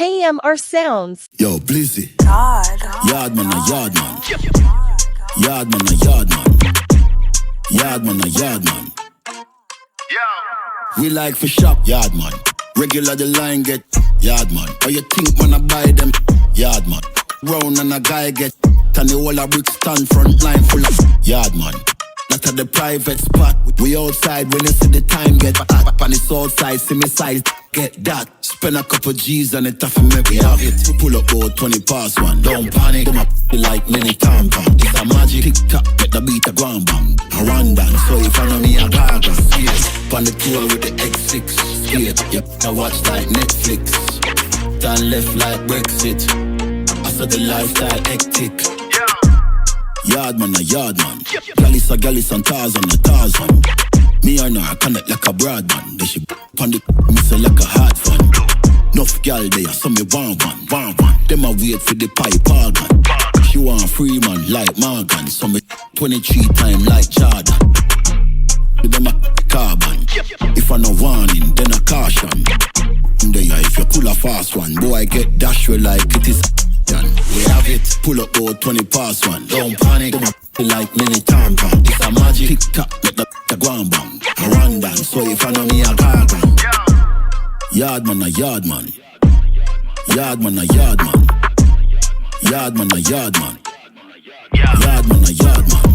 KMRSounds. Yo, Blizzi. Yaad man a yard man. Yaad man a yard man. Yaad man a yard man. We like for shop, yard man. Regular the line get yard man. Or you think man I buy them yard man. Round and a guy get and the whole a brick stand front line full of yard man. Not at the private spot. We outside when you see the time get hot. On the south side, see me size, get that. Spend a couple G's on it, and make we have it. Pull up about 20 past one. Don't panic, them a like mini tampon. It's a magic tick-tock, get the beat a ground bang. I run down, so if I know me a gargle. Yeah. On the tour with the X6 skate. Yep, I watch like Netflix. Turn left like Brexit. I saw the lifestyle hectic. Yard man a yard man. Gallis and Tarzan a Tarzan. Me and her connect like a broad man. Then she on the missile like a hard fan. Nuff gal there, so me want one. Them a wait for the pipe organ. She want free man like Morgan. So me 23 time like Jordan. Them a carbon. If I no warning, then a caution. There if you pull a fast one, boy get dash you like it is. We have it, pull up about 20 past one. Don't panic, them a like mini tampon. It's a magic tick-tock, make the ground bang. I run down, so if I know me a gargan. Yard man a yard man. Yard man a yard man. Yard man a yard man. Yard man a yard man.